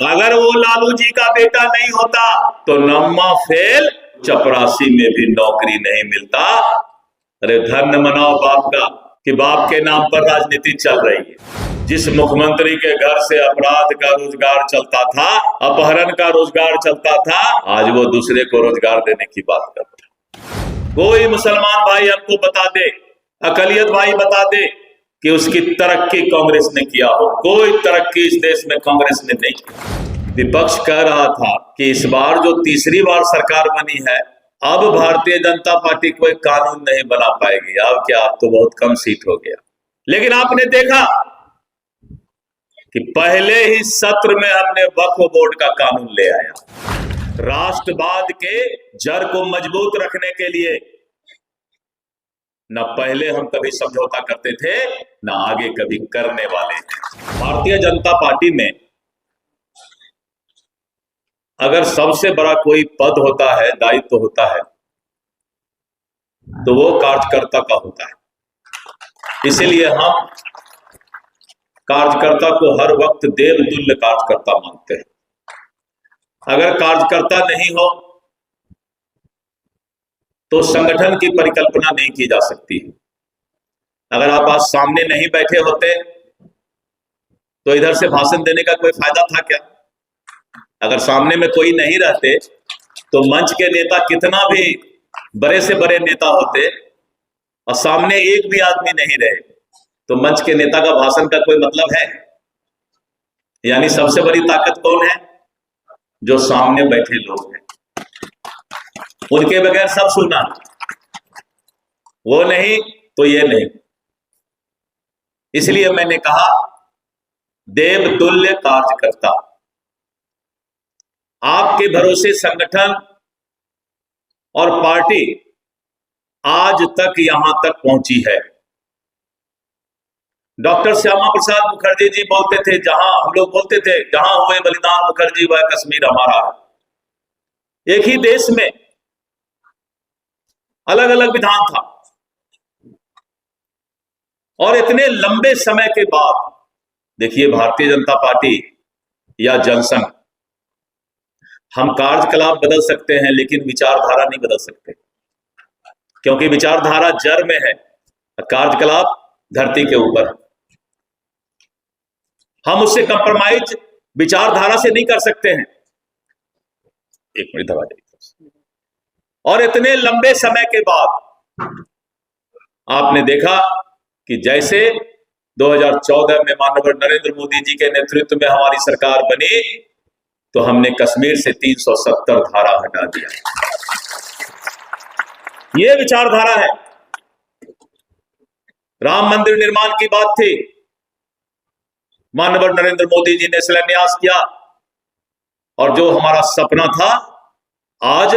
अगर वो लालू जी का बेटा नहीं होता तो नम्मा फेल चपरासी में भी नौकरी नहीं मिलता। अरे धन्य मनाओ बाप का कि बाप के नाम पर राजनीति चल रही है। जिस मुख्यमंत्री के घर से अपराध का रोजगार चलता था, अपहरण का रोजगार चलता था, आज वो दूसरे को रोजगार देने की बात करता है। कोई मुसलमान भाई हमको बता दे, अकलियत भाई बता दे कि उसकी तरक्की कांग्रेस ने किया हो। कोई तरक्की इस देश में कांग्रेस ने नहीं की। विपक्ष कह रहा था कि इस बार जो तीसरी बार सरकार बनी है, अब भारतीय जनता पार्टी कोई कानून नहीं बना पाएगी। अब क्या, अब तो बहुत कम सीट हो गया। लेकिन आपने देखा कि पहले ही सत्र में हमने वक्फ बोर्ड का कानून ले आया। राष्ट्रवाद के जड़ को मजबूत रखने के लिए न पहले हम कभी समझौता करते थे, न आगे कभी करने वाले थे। भारतीय जनता पार्टी में अगर सबसे बड़ा कोई पद होता है, दायित्व होता है, तो वो कार्यकर्ता का होता है। इसीलिए हम कार्यकर्ता को हर वक्त देवतुल्य कार्यकर्ता मानते हैं। अगर कार्यकर्ता नहीं हो तो संगठन की परिकल्पना नहीं की जा सकती। अगर आप आज सामने नहीं बैठे होते तो इधर से भाषण देने का कोई फायदा था क्या? अगर सामने में कोई नहीं रहते तो मंच के नेता कितना भी बड़े से बड़े नेता होते और सामने एक भी आदमी नहीं रहे तो मंच के नेता का भाषण का कोई मतलब है? यानी सबसे बड़ी ताकत कौन है? जो सामने बैठे लोग हैं। उनके बगैर सब सुना, वो नहीं तो ये नहीं। इसलिए मैंने कहा देवतुल्य कार्यकर्ता। आपके भरोसे संगठन और पार्टी आज तक यहां तक पहुंची है। डॉक्टर श्यामा प्रसाद मुखर्जी जी बोलते थे, जहां हम लोग बोलते थे जहां हुए बलिदान मुखर्जी वह कश्मीर हमारा। एक ही देश में अलग अलग विधान था और इतने लंबे समय के बाद देखिए भारतीय जनता पार्टी या जनसंघ, हम कार्यकलाप बदल सकते हैं लेकिन विचारधारा नहीं बदल सकते, क्योंकि विचारधारा जड़ में है, कार्यकलाप धरती के ऊपर। हम उससे कंप्रोमाइज विचारधारा से नहीं कर सकते हैं। एक मिनट दबा दीजिए। और इतने लंबे समय के बाद आपने देखा कि जैसे 2014 में माननीय नरेंद्र मोदी जी के नेतृत्व में हमारी सरकार बनी तो हमने कश्मीर से 370 धारा हटा दिया। यह विचारधारा है। राम मंदिर निर्माण की बात थी, माननीय नरेंद्र मोदी जी ने शिलान्यास किया और जो हमारा सपना था आज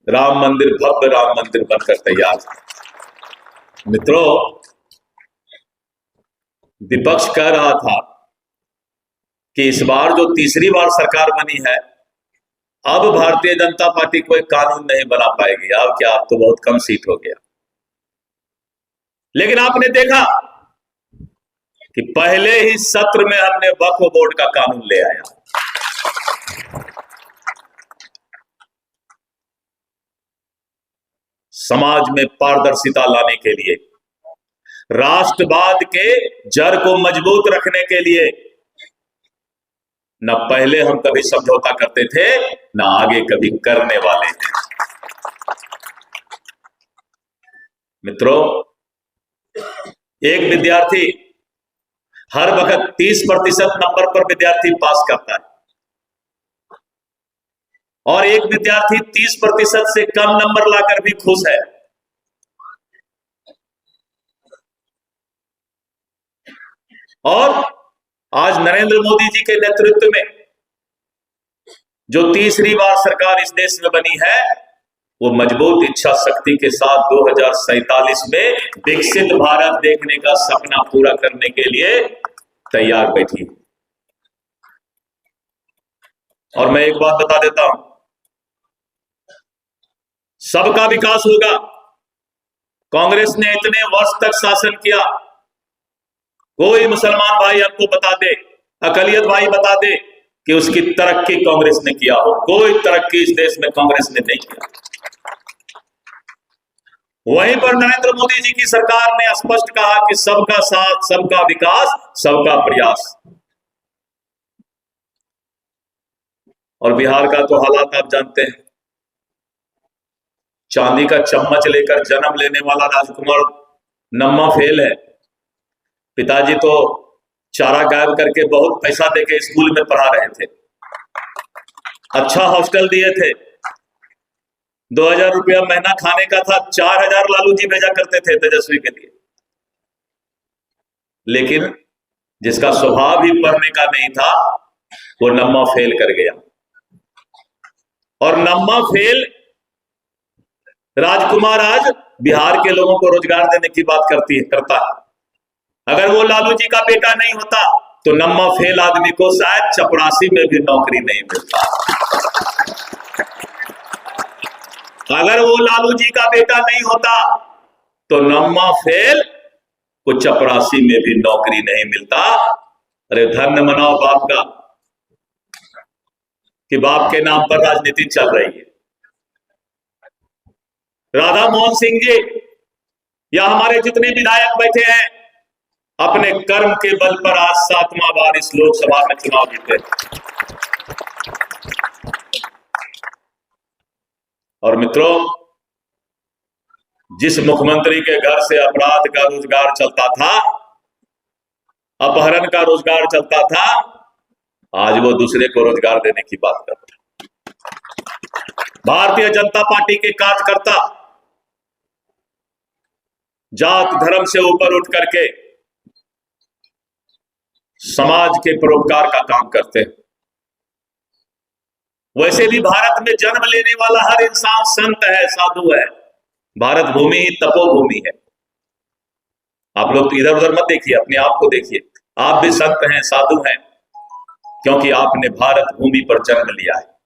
राम मंदिर, भव्य राम मंदिर बनकर तैयार है। मित्रों, विपक्ष कह रहा था कि इस बार जो तीसरी बार सरकार बनी है, अब भारतीय जनता पार्टी कोई कानून नहीं बना पाएगी। अब क्या, अब तो बहुत कम सीट हो गया। लेकिन आपने देखा कि पहले ही सत्र में हमने वक्फ बोर्ड का कानून ले आया। समाज में पारदर्शिता लाने के लिए, राष्ट्रवाद के जड़ को मजबूत रखने के लिए न पहले हम कभी समझौता करते थे, न आगे कभी करने वाले थे। मित्रों, एक विद्यार्थी हर वक्त 30% नंबर पर विद्यार्थी पास करता है और एक विद्यार्थी 30% से कम नंबर लाकर भी खुश है। और आज नरेंद्र मोदी जी के नेतृत्व में जो तीसरी बार सरकार इस देश में बनी है, वो मजबूत इच्छा शक्ति के साथ 2047 में विकसित भारत देखने का सपना पूरा करने के लिए तैयार बैठी। और मैं एक बात बता देता हूं, सबका विकास होगा। कांग्रेस ने इतने वर्ष तक शासन किया, कोई मुसलमान भाई आपको बता दे, अकलियत भाई बता दे कि उसकी तरक्की कांग्रेस ने किया हो। कोई तरक्की इस देश में कांग्रेस ने नहीं किया। वहीं पर नरेंद्र मोदी जी की सरकार ने स्पष्ट कहा कि सबका साथ, सबका विकास, सबका प्रयास। और बिहार का तो हालात आप जानते हैं। चांदी का चम्मच लेकर जन्म लेने वाला राजकुमार नम्मा फेल है। पिताजी तो चारा गायब करके बहुत पैसा देके स्कूल में पढ़ा रहे थे, अच्छा हॉस्टल दिए थे, 2000 रुपया महीना खाने का था, 4000 लालू जी भेजा करते थे तेजस्वी के लिए। लेकिन जिसका स्वभाव ही पढ़ने का नहीं था वो नम्मा फेल कर गया। और नम्मा फेल राजकुमार आज बिहार के लोगों को रोजगार देने की बात करता है। अगर वो लालू जी का बेटा नहीं होता तो नम्मा फेल आदमी को शायद चपरासी में भी नौकरी नहीं मिलता। अगर वो लालू जी का बेटा नहीं होता तो नम्मा फेल को चपरासी में भी नौकरी नहीं मिलता। अरे धन्य मनाओ बाप का कि बाप के नाम पर राजनीति चल रही है। राधा मोहन सिंह जी या हमारे जितने विधायक बैठे हैं अपने कर्म के बल पर आज 7वां बार इस लोकसभा में चुनाव जीते। और मित्रों, जिस मुख्यमंत्री के घर से अपराध का रोजगार चलता था, अपहरण का रोजगार चलता था, आज वो दूसरे को रोजगार देने की बात करता है। भारतीय जनता पार्टी के कार्यकर्ता जात धर्म से ऊपर उठ करके समाज के परोपकार का काम करते हैं। वैसे भी भारत में जन्म लेने वाला हर इंसान संत है, साधु है। भारत भूमि ही तपोभूमि है। आप लोग तो इधर उधर मत देखिए, अपने आप को देखिए। आप भी संत हैं, साधु हैं, क्योंकि आपने भारत भूमि पर जन्म लिया है।